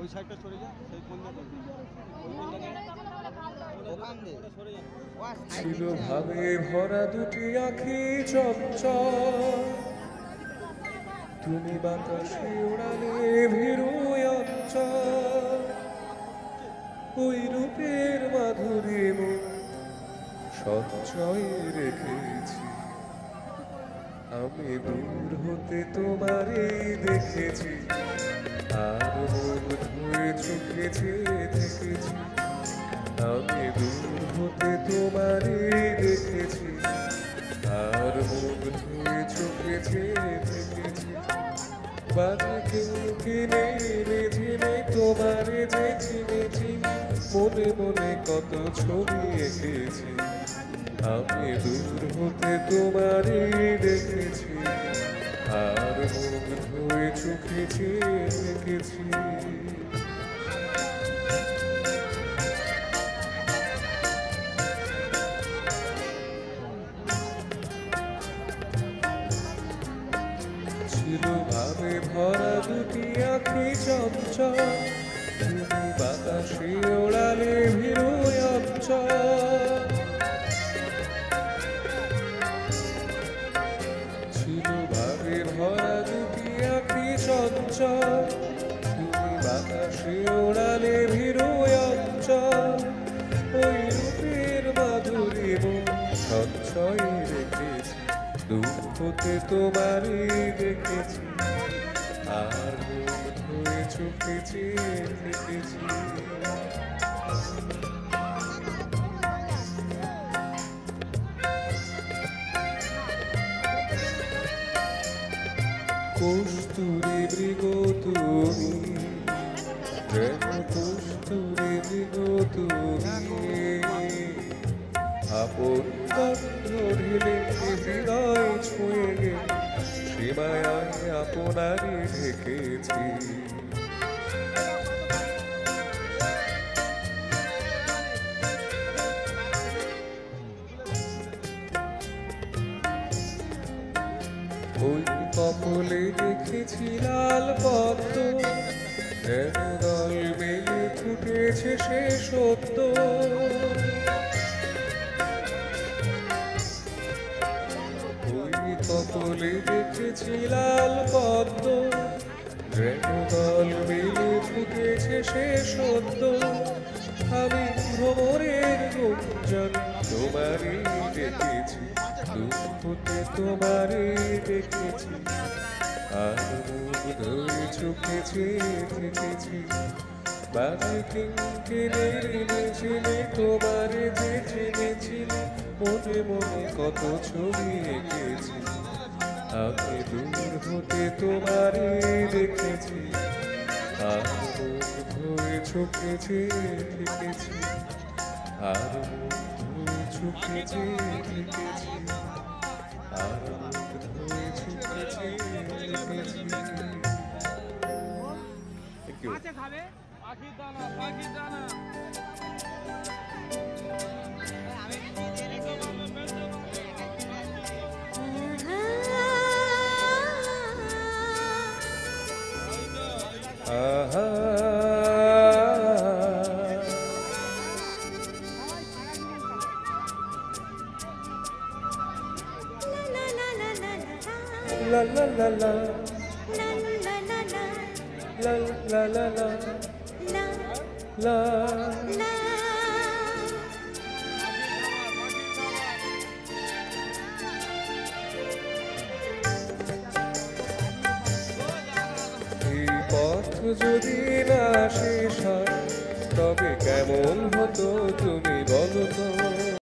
ওই সাইডটা সরে যা, সেই ছিল ভাবে ভরা দুটি আঁখি চঞ্চল, তুমি বাতাসে ওড়ালে ভীরু অঞ্চল। ওই রূপের মাধুরী সঞ্চয় রেখেছি, আমি দূর হতে তোমারে দেখেছি, আর মুখ ধুয়ে চোখে চেয়ে থেকেছি। আমি দূর হতে তোমারে দেখেছি, আর মুখ ধুয়ে চোখে চেয়ে থেকেছি। বাতাকে কিনে ঝিনে তোমারে যে চিনেছি, মনে মনে কত ছবি এঁকেছি। আমি দূর হতে তোমারে দেখেছি, আর মুখ ধুয়ে চোখে চেয়ে থেকেছি। ছিল ভাবে ভরা দুটি আঁখি চঞ্চল, তুমি বাতাসে ওড়ালে ভীরু অঞ্চল। ছিল ভাবে ভরা দুটি আঁখি চঞ্চল, তুমি বাতাসে ওড়ালে ভীরু অঞ্চল। ওই রূপের মাধুরী সঞ্চয় রেখেছি, দূর হতে তোমারে দেখেছি, আর মুখ ধুয়ে চোখে চেয়ে থেকেছি। কস্তুরী মৃগ তুমি, যেন কস্তুরী মৃগ তুমি, আপন গন্ধ ঢেলে হৃদয় ছুঁয়ে গেলে, সীমায় আপনারে ঢেকেছি। ওই কপলে দেখেছি লাল পদ্ম, যেন দল মেলে ফুটেছে সে সত্য। ওই কপলে দেখেছি লাল পদ্ম, যেন দল মেলে ফুটেছে সে সত্য। আমি ভ্রমরের গুঞ্জন তোমারে দেখেছি, দূর হতে তোমারে দেখেছি, আর মুখ ধরে চোখে চেয়ে থেকেছি। বাজে কিঙ্কিণীর মিছিলে তোমারে যে চিনেছিল, মনে মনে কত ছবি এঁকেছি। আমি দূর হতে তোমারে দেখেছি, আর মুখ ধরে চোখে চেয়ে থেকেছি, আর মুখ ধরে চোখে চেয়ে থেকেছি, আর মুখ ধরে চোখে চেয়ে থেকেছি। পাখির দানা, পাখির দানা। আহা la la la la la la la la la la এই পথ যদি না শেষ হয়, তবে কেমন হতো তুমি বলো তো।